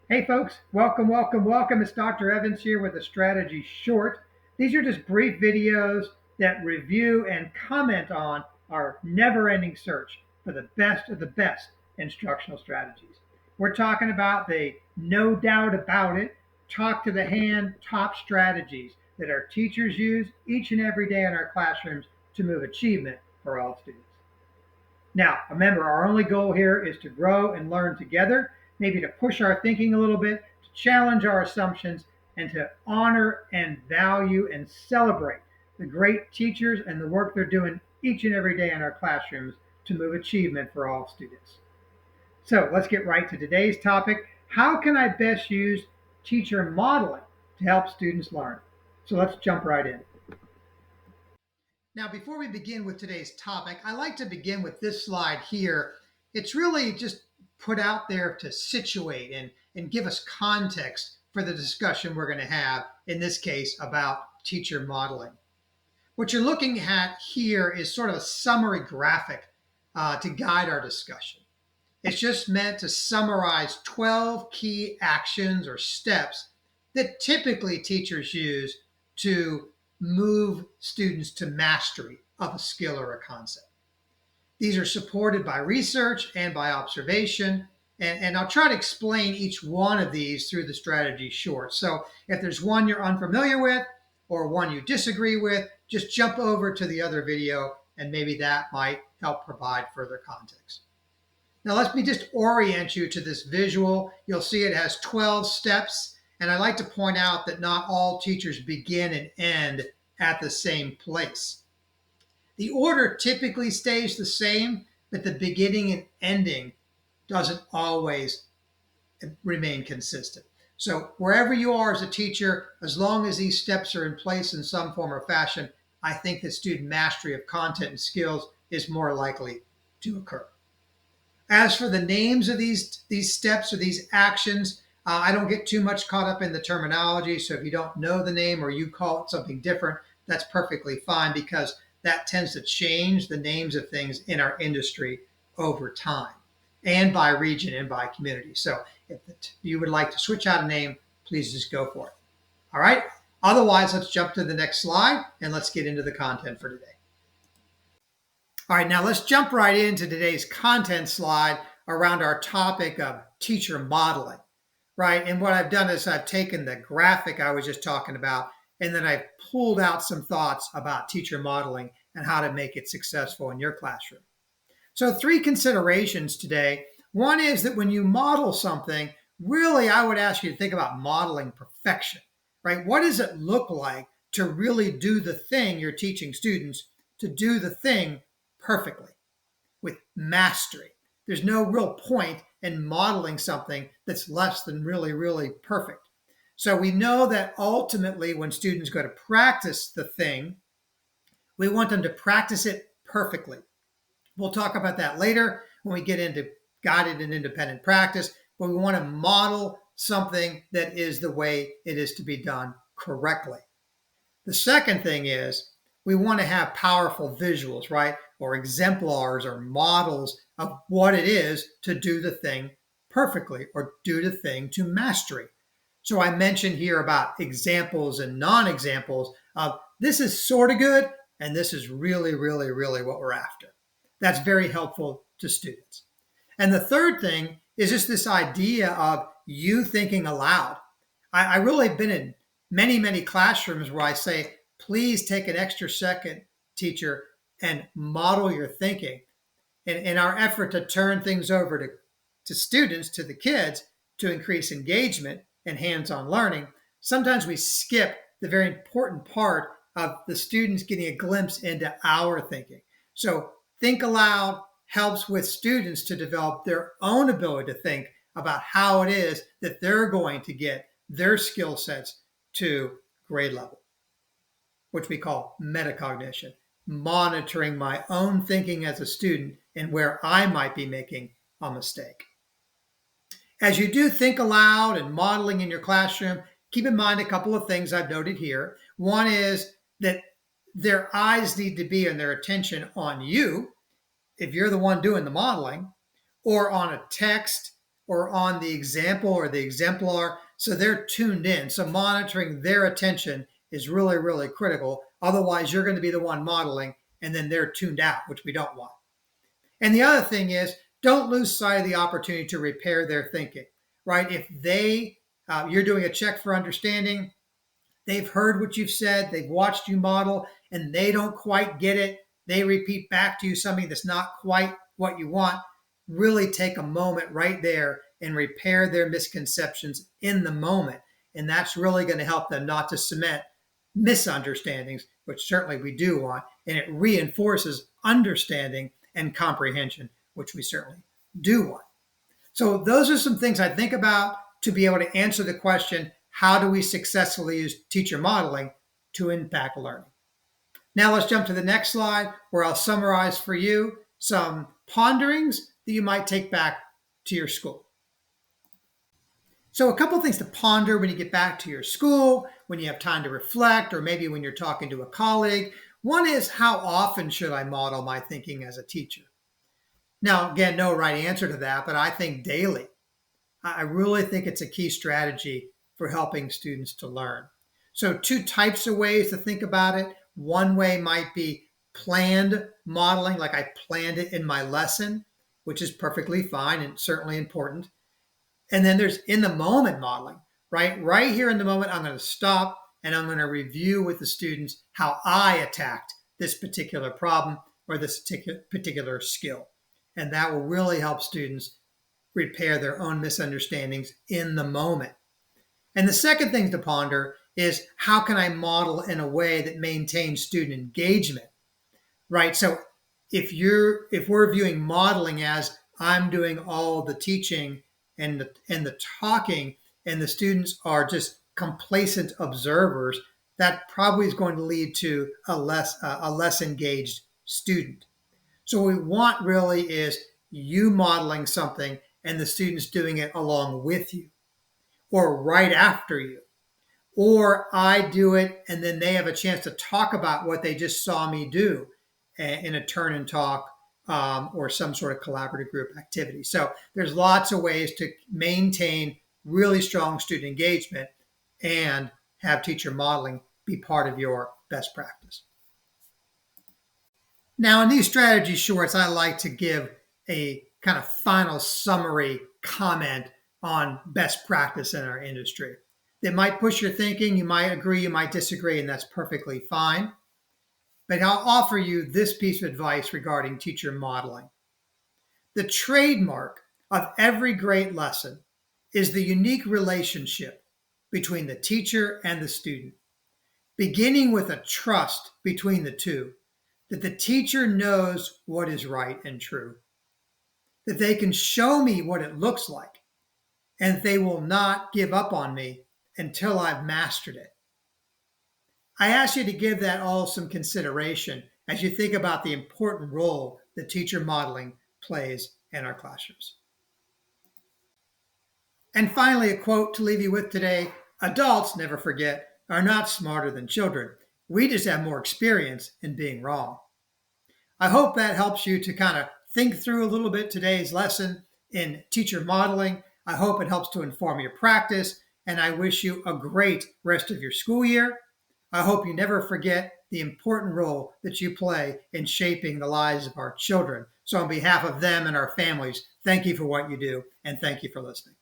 Hey folks, welcome, welcome, welcome. It's Dr. Evans here with a strategy short. These are just brief videos that review and comment on our never-ending search for the best of the best instructional strategies. We're talking about the no doubt about it, talk to the hand top strategies that our teachers use each and every day in our classrooms to move achievement for all students. Now, remember, our only goal here is to grow and learn together, maybe to push our thinking a little bit, to challenge our assumptions, and to honor and value and celebrate the great teachers and the work they're doing each and every day in our classrooms to move achievement for all students. So let's get right to today's topic. How can I best use teacher modeling to help students learn? So let's jump right in. Now, before we begin with today's topic, I like to begin with this slide here. It's really just put out there to situate and give us context for the discussion we're going to have, in this case, about teacher modeling. What you're looking at here is sort of a summary graphic to guide our discussion. It's just meant to summarize 12 key actions or steps that typically teachers use to move students to mastery of a skill or a concept. These are supported by research and by observation, and I'll try to explain each one of these through the strategy short. So if there's one you're unfamiliar with or one you disagree with, just jump over to the other video and maybe that might help provide further context. Now let me just orient you to this visual. You'll see it has 12 steps. And I like to point out that not all teachers begin and end at the same place. The order typically stays the same, but the beginning and ending doesn't always remain consistent. So wherever you are as a teacher, as long as these steps are in place in some form or fashion, I think that student mastery of content and skills is more likely to occur. As for the names of these steps or these actions, I don't get too much caught up in the terminology. So if you don't know the name or you call it something different, that's perfectly fine because that tends to change the names of things in our industry over time and by region and by community. So if you would like to switch out a name, please just go for it. All right. Otherwise, let's jump to the next slide and let's get into the content for today. All right, now let's jump right into today's content slide around our topic of teacher modeling, right? And what I've done is I've taken the graphic I was just talking about, and then I've pulled out some thoughts about teacher modeling and how to make it successful in your classroom. So 3 considerations today. One is that when you model something, really I would ask you to think about modeling perfection, right? What does it look like to really do the thing you're teaching students to do the thing perfectly with mastery? There's no real point in modeling something that's less than really, really perfect. So we know that ultimately when students go to practice the thing, we want them to practice it perfectly. We'll talk about that later when we get into guided and independent practice, but we want to model something that is the way it is to be done correctly. The second thing is we want to have powerful visuals, right? Or exemplars or models of what it is to do the thing perfectly or do the thing to mastery. So I mentioned here about examples and non-examples of this is sort of good and this is really, really, really what we're after. That's very helpful to students. And the third thing is just this idea of you thinking aloud. I really have been in many, many classrooms where I say, please take an extra second, teacher, and model your thinking. In our effort to turn things over to students, to the kids, to increase engagement and hands-on learning, sometimes we skip the very important part of the students getting a glimpse into our thinking. So think aloud helps with students to develop their own ability to think about how it is that they're going to get their skill sets to grade level, which we call metacognition, monitoring my own thinking as a student and where I might be making a mistake. As you do think aloud and modeling in your classroom, keep in mind a couple of things I've noted here. One is that their eyes need to be and their attention on you if you're the one doing the modeling, or on a text or on the example or the exemplar. So they're tuned in. So monitoring their attention is really, really critical. Otherwise, you're going to be the one modeling and then they're tuned out, which we don't want. And the other thing is, don't lose sight of the opportunity to repair their thinking, right? If you're doing a check for understanding, they've heard what you've said, they've watched you model, and they don't quite get it. They repeat back to you something that's not quite what you want. Really take a moment right there and repair their misconceptions in the moment. And that's really going to help them not to cement misunderstandings, which certainly we do want. And it reinforces understanding and comprehension, which we certainly do want. So those are some things I think about to be able to answer the question, how do we successfully use teacher modeling to impact learning? Now let's jump to the next slide where I'll summarize for you some ponderings that you might take back to your school. So a couple things to ponder when you get back to your school, when you have time to reflect, or maybe when you're talking to a colleague. One is, how often should I model my thinking as a teacher? Now, again, no right answer to that, but I think daily. I really think it's a key strategy for helping students to learn. So two types of ways to think about it. One way might be planned modeling, like I planned it in my lesson, which is perfectly fine and certainly important. And then there's in the moment modeling, right? Right here in the moment, I'm going to stop and I'm going to review with the students how I attacked this particular problem or this particular skill. And that will really help students repair their own misunderstandings in the moment. And the second thing to ponder is, how can I model in a way that maintains student engagement, right? So if we're viewing modeling as I'm doing all the teaching and the talking, and the students are just complacent observers, that probably is going to lead to a less engaged student. So what we want really is you modeling something and the students doing it along with you or right after you. Or I do it and then they have a chance to talk about what they just saw me do in a turn and talk or some sort of collaborative group activity. So there's lots of ways to maintain really strong student engagement and have teacher modeling be part of your best practice. Now, in these strategy shorts, I like to give a kind of final summary comment on best practice in our industry. That might push your thinking. You might agree, you might disagree, and that's perfectly fine. But I'll offer you this piece of advice regarding teacher modeling. The trademark of every great lesson is the unique relationship between the teacher and the student, beginning with a trust between the two, that the teacher knows what is right and true, that they can show me what it looks like, and they will not give up on me until I've mastered it. I ask you to give that all some consideration as you think about the important role that teacher modeling plays in our classrooms. And finally, a quote to leave you with today: adults, never forget, are not smarter than children. We just have more experience in being wrong. I hope that helps you to kind of think through a little bit today's lesson in teacher modeling. I hope it helps to inform your practice, and I wish you a great rest of your school year. I hope you never forget the important role that you play in shaping the lives of our children. So on behalf of them and our families, thank you for what you do, and thank you for listening.